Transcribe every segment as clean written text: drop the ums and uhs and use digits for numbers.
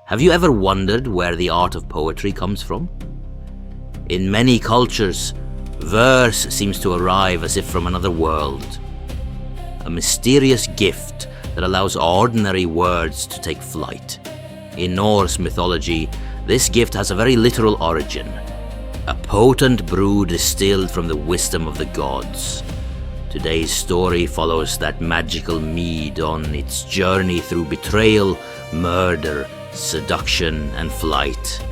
Have you ever wondered where the art of poetry comes from? In many cultures, verse seems to arrive as if from another world. A mysterious gift that allows ordinary words to take flight. In Norse mythology, this gift has a very literal origin. A potent brew distilled from the wisdom of the gods. Today's story follows that magical mead on its journey through betrayal, murder, seduction, and flight,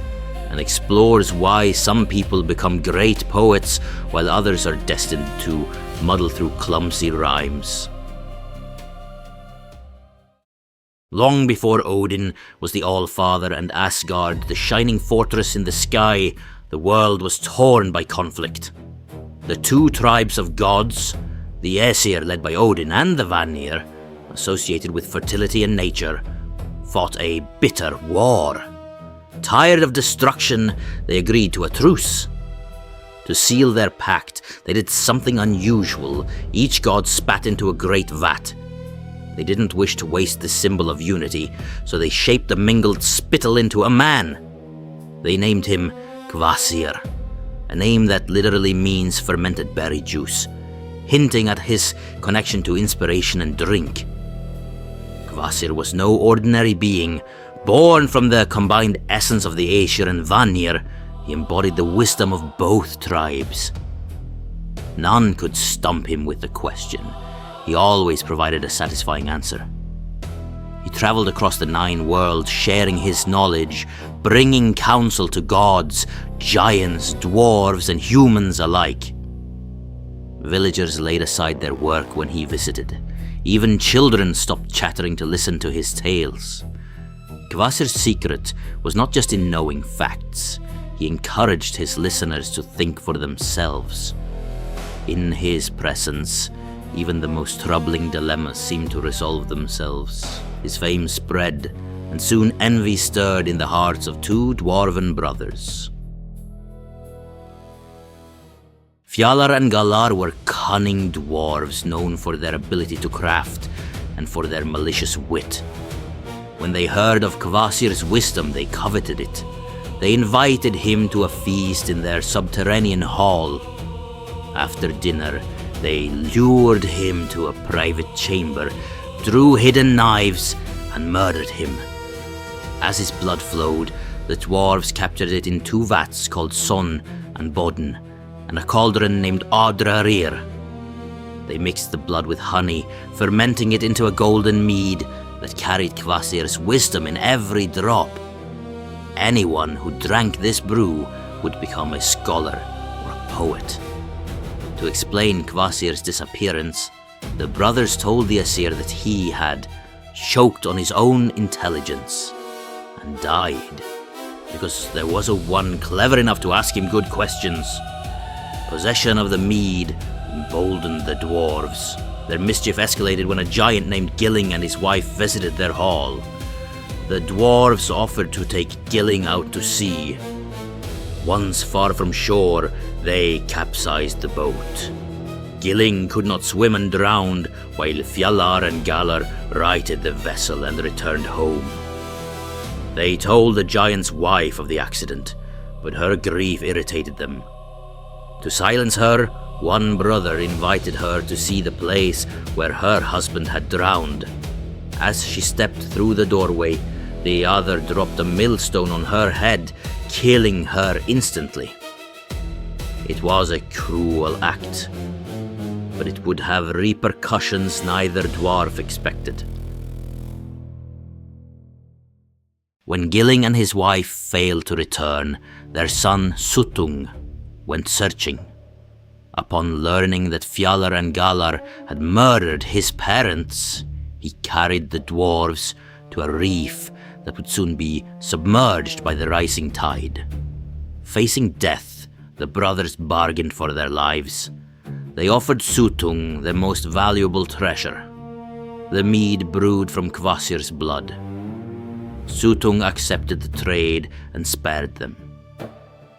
and explores why some people become great poets while others are destined to muddle through clumsy rhymes. Long before Odin was the All-Father and Asgard, the shining fortress in the sky, the world was torn by conflict. The two tribes of gods, the Aesir led by Odin and the Vanir, associated with fertility and nature, fought a bitter war. Tired of destruction, they agreed to a truce. To seal their pact, they did something unusual. Each god spat into a great vat. They didn't wish to waste the symbol of unity, so they shaped the mingled spittle into a man. They named him Kvasir, a name that literally means fermented berry juice, hinting at his connection to inspiration and drink. Kvasir was no ordinary being. Born from the combined essence of the Aesir and Vanir, he embodied the wisdom of both tribes. None could stump him with the question. He always provided a satisfying answer. He traveled across the 9 worlds, sharing his knowledge, bringing counsel to gods, giants, dwarves, and humans alike. Villagers laid aside their work when he visited. Even children stopped chattering to listen to his tales. Kvasir's secret was not just in knowing facts. He encouraged his listeners to think for themselves. In his presence, even the most troubling dilemmas seemed to resolve themselves. His fame spread, and soon envy stirred in the hearts of 2 dwarven brothers. Fjalar and Galar were cunning dwarves known for their ability to craft and for their malicious wit. When they heard of Kvasir's wisdom, they coveted it. They invited him to a feast in their subterranean hall. After dinner, they lured him to a private chamber, drew hidden knives, and murdered him. As his blood flowed, the dwarves captured it in 2 vats called Son and Bodn, and a cauldron named Adrarir. They mixed the blood with honey, fermenting it into a golden mead that carried Kvasir's wisdom in every drop. Anyone who drank this brew would become a scholar or a poet. To explain Kvasir's disappearance, the brothers told the Aesir that he had choked on his own intelligence and died because there wasn't one clever enough to ask him good questions. Possession of the mead emboldened the dwarves. Their mischief escalated when a giant named Gilling and his wife visited their hall. The dwarves offered to take Gilling out to sea. Once far from shore, they capsized the boat. Gilling could not swim and drowned, while Fjalar and Galar righted the vessel and returned home. They told the giant's wife of the accident, but her grief irritated them. To silence her, one brother invited her to see the place where her husband had drowned. As she stepped through the doorway, the other dropped a millstone on her head, killing her instantly. It was a cruel act, but it would have repercussions neither dwarf expected. When Gilling and his wife failed to return, their son Suttung went searching. Upon learning that Fjalar and Galar had murdered his parents, he carried the dwarves to a reef that would soon be submerged by the rising tide. Facing death, the brothers bargained for their lives. They offered Suttung the most valuable treasure, the mead brewed from Kvasir's blood. Suttung accepted the trade and spared them.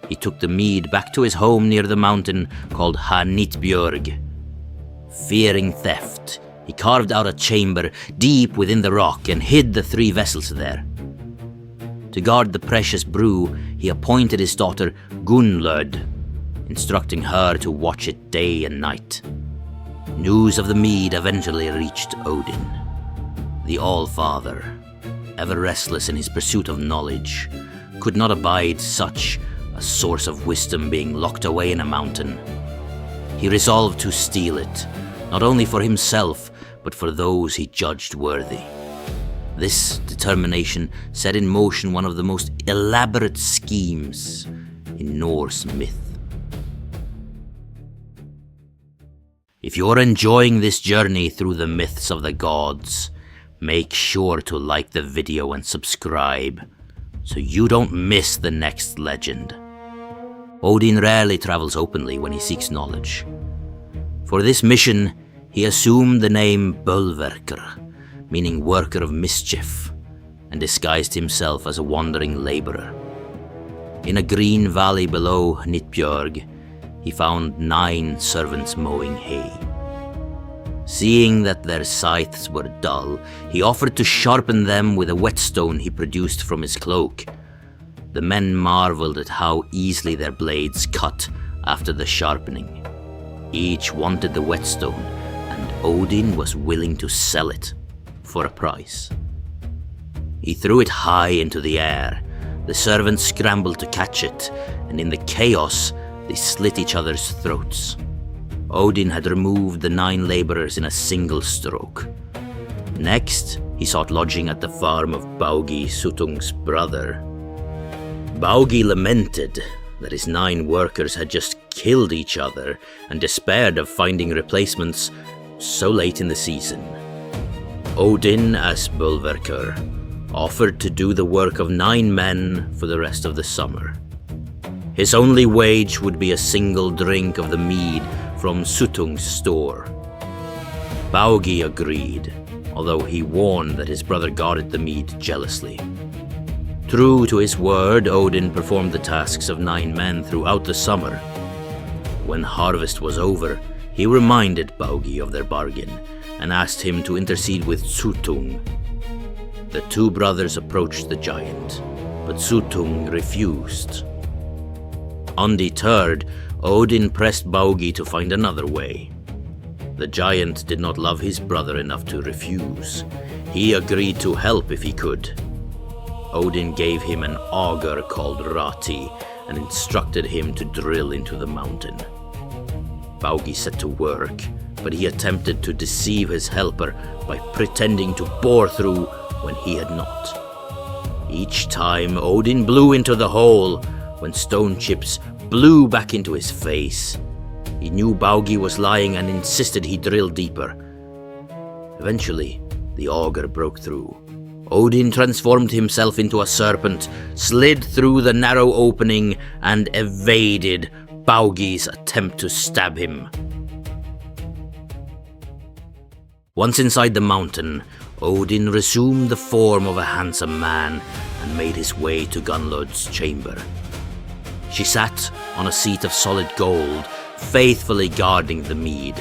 He took the mead back to his home near the mountain called Hanitbjörg. Fearing theft, he carved out a chamber deep within the rock and hid the 3 vessels there. To guard the precious brew, he appointed his daughter Gunnlod, instructing her to watch it day and night. News of the mead eventually reached Odin, the All-Father. Ever restless in his pursuit of knowledge, could not abide such a source of wisdom being locked away in a mountain. He resolved to steal it, not only for himself, but for those he judged worthy. This determination set in motion one of the most elaborate schemes in Norse myth. If you're enjoying this journey through the myths of the gods, make sure to like the video and subscribe so you don't miss the next legend. Odin rarely travels openly when he seeks knowledge. For this mission, he assumed the name Bölverkr, meaning worker of mischief, and disguised himself as a wandering laborer. In a green valley below Hnitbjörg, he found 9 servants mowing hay. Seeing that their scythes were dull, he offered to sharpen them with a whetstone he produced from his cloak. The men marveled at how easily their blades cut after the sharpening. Each wanted the whetstone, and Odin was willing to sell it for a price. He threw it high into the air. The servants scrambled to catch it, and in the chaos, they slit each other's throats. Odin had removed the 9 laborers in a single stroke. Next, he sought lodging at the farm of Baugi, Suttung's brother. Baugi lamented that his 9 workers had just killed each other and despaired of finding replacements so late in the season. Odin, as Bölverkr, offered to do the work of 9 men for the rest of the summer. His only wage would be a single drink of the mead from Suttung's store. Baugi agreed, although he warned that his brother guarded the mead jealously. True to his word, Odin performed the tasks of 9 men throughout the summer. When harvest was over, he reminded Baugi of their bargain and asked him to intercede with Suttung. The 2 brothers approached the giant, but Suttung refused. Undeterred, Odin pressed Baugi to find another way. The giant did not love his brother enough to refuse. He agreed to help if he could. Odin gave him an auger called Rati and instructed him to drill into the mountain. Baugi set to work, but he attempted to deceive his helper by pretending to bore through when he had not. Each time, Odin blew into the hole when stone chips blew back into his face. He knew Baugi was lying and insisted he drill deeper. Eventually, the auger broke through. Odin transformed himself into a serpent, slid through the narrow opening, and evaded Baugi's attempt to stab him. Once inside the mountain, Odin resumed the form of a handsome man and made his way to Gunnlod's chamber. She sat on a seat of solid gold, faithfully guarding the mead.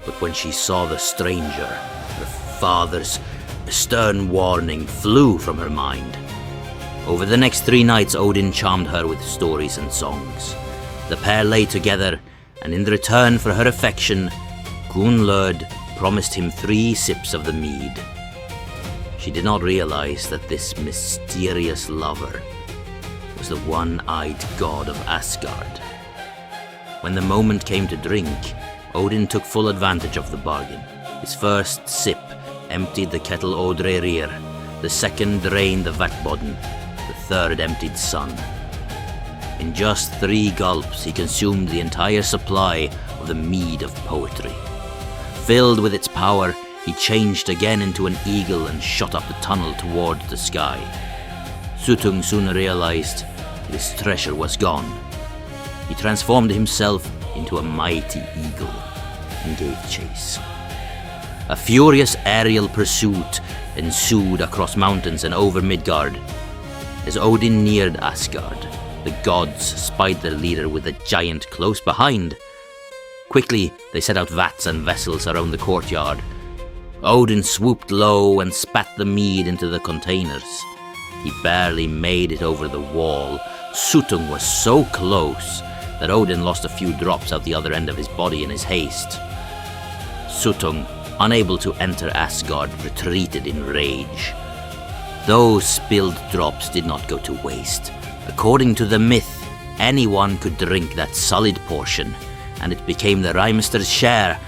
But when she saw the stranger, her father's stern warning flew from her mind. Over the next 3 nights, Odin charmed her with stories and songs. The pair lay together, and in return for her affection, Gunnlod promised him 3 sips of the mead. She did not realize that this mysterious lover was the one-eyed god of Asgard. When the moment came to drink, Odin took full advantage of the bargain. His first sip emptied the kettle Odrerir, the second drained the vatbodden, the third emptied sun. In just 3 gulps, he consumed the entire supply of the Mead of Poetry. Filled with its power, he changed again into an eagle and shot up the tunnel toward the sky. Suttung soon realized his treasure was gone. He transformed himself into a mighty eagle and gave chase. A furious aerial pursuit ensued across mountains and over Midgard. As Odin neared Asgard, the gods spied their leader with a giant close behind. Quickly, they set out vats and vessels around the courtyard. Odin swooped low and spat the mead into the containers. He barely made it over the wall. Suttung was so close that Odin lost a few drops out the other end of his body in his haste. Suttung, unable to enter Asgard, retreated in rage. Those spilled drops did not go to waste. According to the myth, anyone could drink that solid portion, and it became the rhymester's share,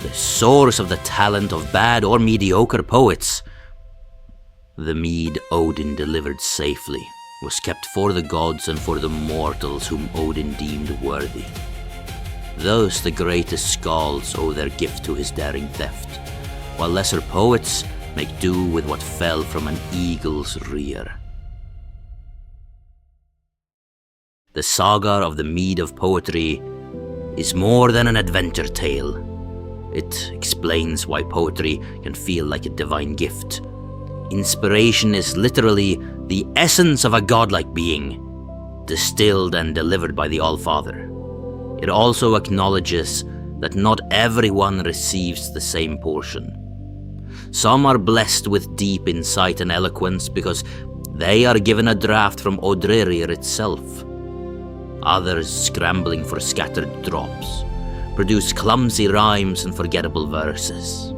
the source of the talent of bad or mediocre poets. The mead Odin delivered safely was kept for the gods and for the mortals whom Odin deemed worthy. Thus the greatest skalds owe their gift to his daring theft, while lesser poets make do with what fell from an eagle's rear. The saga of the Mead of Poetry is more than an adventure tale. It explains why poetry can feel like a divine gift. Inspiration is literally the essence of a godlike being, distilled and delivered by the All-Father. It also acknowledges that not everyone receives the same portion. Some are blessed with deep insight and eloquence because they are given a draft from Odrerir itself. Others, scrambling for scattered drops, produce clumsy rhymes and forgettable verses.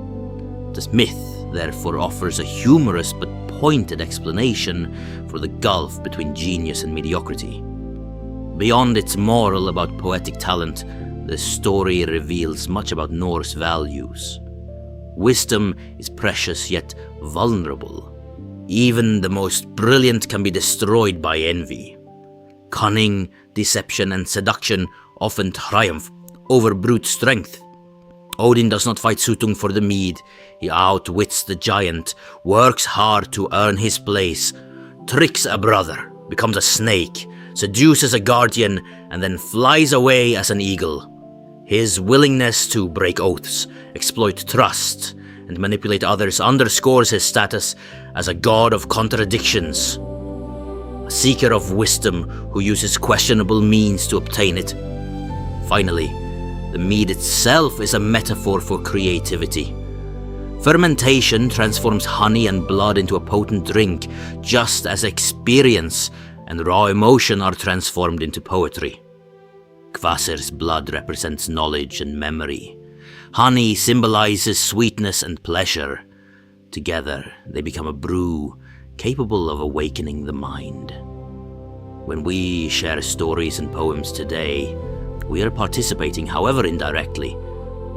This myth, therefore, offers a humorous but pointed explanation for the gulf between genius and mediocrity. Beyond its moral about poetic talent, the story reveals much about Norse values. Wisdom is precious yet vulnerable. Even the most brilliant can be destroyed by envy. Cunning, deception, and seduction often triumph over brute strength. Odin does not fight Suttung for the mead. He outwits the giant, works hard to earn his place, tricks a brother, becomes a snake, seduces a guardian, and then flies away as an eagle. His willingness to break oaths, exploit trust, and manipulate others underscores his status as a god of contradictions. A seeker of wisdom who uses questionable means to obtain it. Finally, the mead itself is a metaphor for creativity. Fermentation transforms honey and blood into a potent drink, just as experience and raw emotion are transformed into poetry. Kvasir's blood represents knowledge and memory. Honey symbolizes sweetness and pleasure. Together, they become a brew capable of awakening the mind. When we share stories and poems today, we are participating, however indirectly,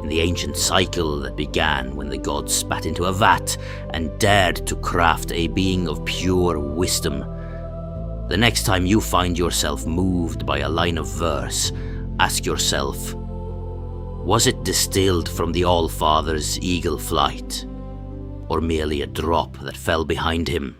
in the ancient cycle that began when the gods spat into a vat and dared to craft a being of pure wisdom. The next time you find yourself moved by a line of verse, ask yourself, was it distilled from the All-Father's eagle flight, or merely a drop that fell behind him?